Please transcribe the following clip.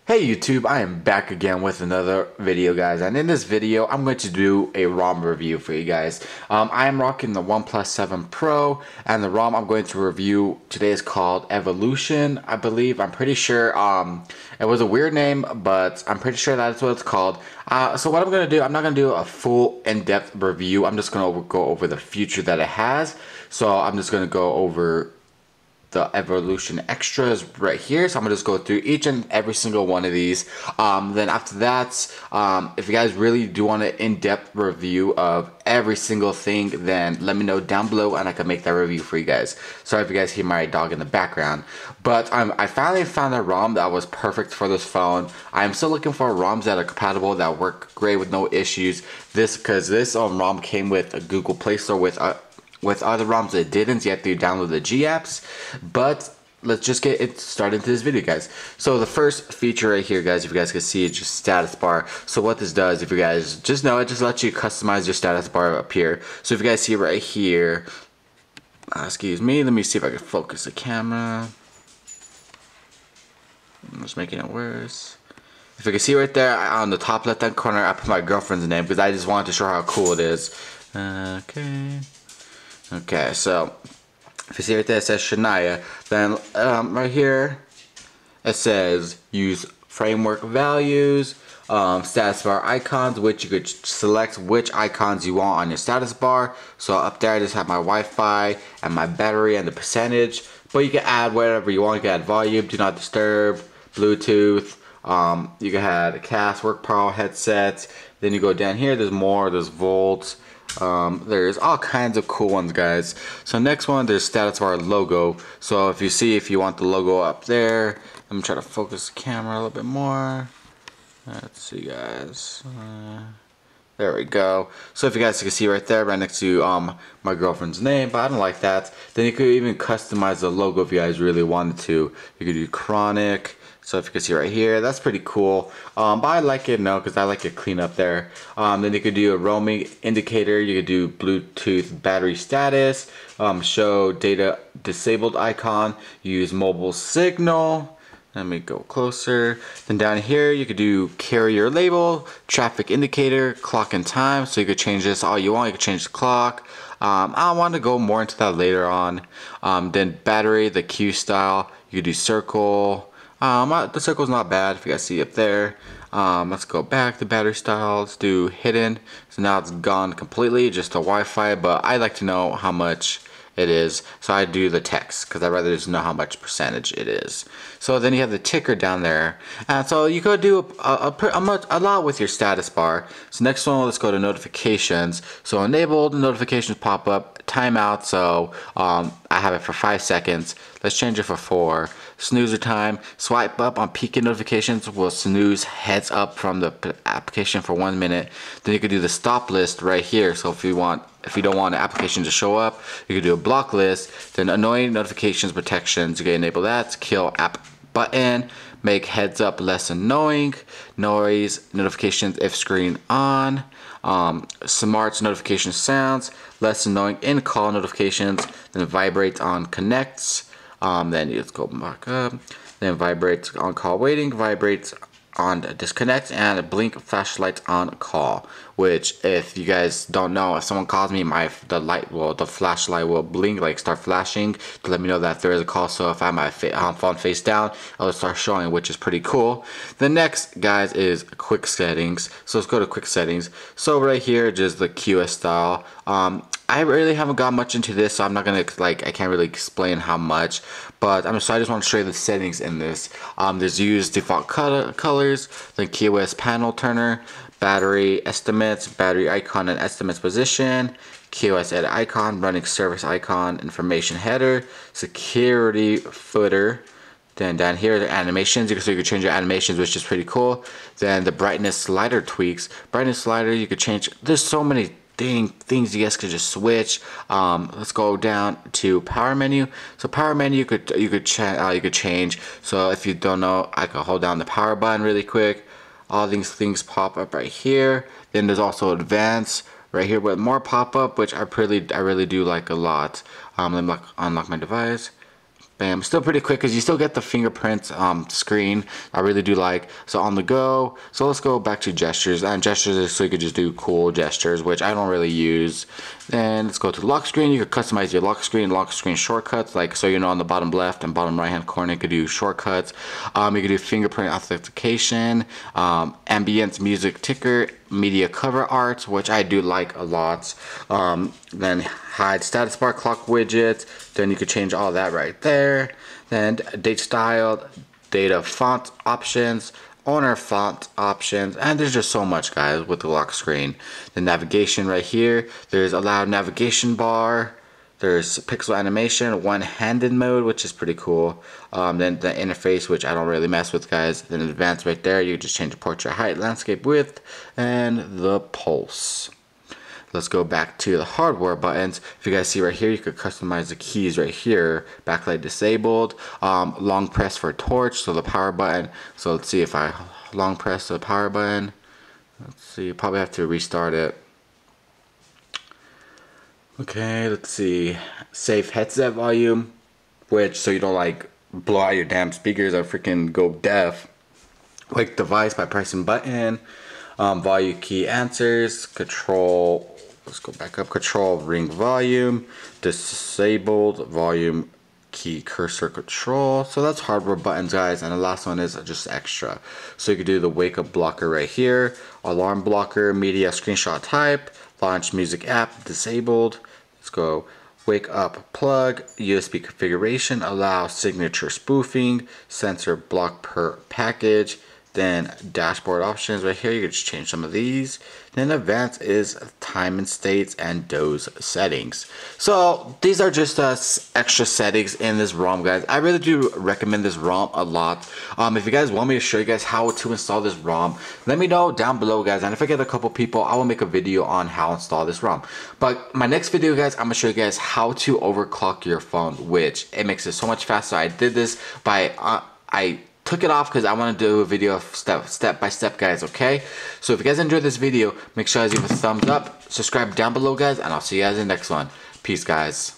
Hey YouTube, I am back again with another video, guys, and in this video I'm going to do a ROM review for you guys. I am rocking the OnePlus 7 Pro, and the ROM I'm going to review today is called Evolution, I believe. I'm pretty sure it was a weird name, but I'm pretty sure that's what it's called. So what I'm going to do, I'm not going to do a full in-depth review. I'm just going to go over the feature that it has. So I'm just going to go over the Evolution extras right here. So I'm gonna just go through each and every single one of these. Then after that, if you guys really do want an in-depth review of every single thing, then let me know down below and I can make that review for you guys. Sorry if you guys hear my dog in the background, but I finally found a ROM that was perfect for this phone. I'm still looking for ROMs that are compatible, that work great with no issues. Because this ROM came with a Google Play Store with other ROMs that didn't. You have to download the G apps. But let's just get it started into this video, guys. So the first feature right here, guys, if you guys can see, it's just status bar. So what this does, if you guys just know, it just lets you customize your status bar up here. So if you guys see right here, excuse me, let me see if I can focus the camera. I'm just making it worse. If you can see right there on the top left hand corner, I put my girlfriend's name because I just wanted to show her how cool it is. Okay, so if you see right there, it says Shania. Then right here, it says use framework values, status bar icons, which you could select which icons you want on your status bar. So up there, I just have my Wi-Fi and my battery and the percentage. But you can add whatever you want. You can add volume, do not disturb, Bluetooth. You can add cast, work power, headsets. Then you go down here. There's more. There's volts. There's all kinds of cool ones, guys. So next one, there's status bar logo. So if you want the logo up there, I'm trying to focus the camera a little bit more. Let's see, guys. There we go. So if you guys can see right there, right next to my girlfriend's name, but I don't like that. Then you could even customize the logo if you guys really wanted to. You could do chronic. So if you can see right here, that's pretty cool. But I like it because I like it clean up there. Then you could do a roaming indicator. You could do Bluetooth battery status, show data disabled icon, use mobile signal. Let me go closer. Then down here, you could do carrier label, traffic indicator, clock and time. So you could change this all you want. You could change the clock. I want to go more into that later on. Then battery, the Q style. You could do circle. The circle's not bad if you guys see up there. Let's go back to battery style. Let's do hidden. So now it's gone completely, just the Wi-Fi, but I like to know how much it is, so I do the text because I'd rather just know how much percentage it is. So then you have the ticker down there, and so you could do a lot with your status bar. So next one, let's go to notifications. So enabled notifications pop up, timeout. So I have it for 5 seconds. Let's change it for 4. Snoozer time. Swipe up on peaking notifications will snooze heads up from the application for 1 minute. Then you could do the stop list right here. So if you don't want an application to show up, you could do a block list. Then annoying notifications protections, you can enable that. Kill app button, make heads up less annoying. Noise notifications if screen on. Smart notification sounds less annoying in call notifications. Then vibrate on connects. Then you just go back up. Then vibrates on call waiting, vibrates on disconnect, and blink flashlight on call. Which, if you guys don't know, if someone calls me, the flashlight will blink, like start flashing to let me know that there is a call. So if I have my phone face down, it'll start showing, which is pretty cool. The next, guys, is quick settings. So let's go to quick settings. So right here, just the QS style. I really haven't got much into this, so I'm not gonna I can't really explain how much, but I just want to show you the settings in this. There's use default colors, the QoS panel turner, battery estimates, battery icon and estimates position, QoS edit icon, running service icon, information header, security footer. Then down here, the animations, so you can change your animations, which is pretty cool. Then the brightness slider tweaks. Brightness slider, you could change. There's so many things you guys could just switch. Let's go down to power menu. So power menu, you could change. So if you don't know, I can hold down the power button really quick. All these things pop up right here. Then there's also advanced right here with more pop up, which I really do like a lot. Let me unlock my device. Bam, still pretty quick because you still get the fingerprint screen. I really do like. So on the go, so let's go back to gestures. And gestures is so you could just do cool gestures, which I don't really use. Then let's go to the lock screen. You could customize your lock screen shortcuts, like so you know on the bottom left and bottom right hand corner you could do shortcuts. You could do fingerprint authentication, ambience music ticker, media cover art, which I do like a lot. Then hide status bar clock widgets. Then you could change all that right there. Then date style, data font options, owner font options, and there's just so much, guys, with the lock screen. The navigation right here, there's allow navigation bar, there's pixel animation, one-handed mode, which is pretty cool. Then the interface, which I don't really mess with, guys. Then advanced right there, you just change the portrait height, landscape width, and the pulse. Let's go back to the hardware buttons. If you guys see right here, you could customize the keys right here. Backlight disabled, long press for torch, so the power button. So let's see if I long press the power button. Let's see, probably have to restart it. Okay, let's see. Safe headset volume, which so you don't like blow out your damn speakers or freaking go deaf. Wake device by pressing button. Volume key answers, control, let's go back up, control ring volume, disabled volume key cursor control. So that's hardware buttons, guys, and the last one is just extra. So you could do the wake up blocker right here, alarm blocker, media screenshot type, launch music app, disabled. Let's go wake up plug, USB configuration, allow signature spoofing, sensor block per package. Then dashboard options right here, you can just change some of these. Then advanced is time and states and those settings. So these are just extra settings in this ROM, guys. I really do recommend this ROM a lot. If you guys want me to show you guys how to install this ROM, let me know down below, guys. And if I get a couple people, I will make a video on how to install this ROM. But my next video, guys, I'm gonna show you guys how to overclock your phone, which it makes it so much faster. I did this by I took it off because I want to do a video of step by step, guys, okay? So if you guys enjoyed this video, make sure you give a thumbs up, subscribe down below, guys, and I'll see you guys in the next one. Peace, guys.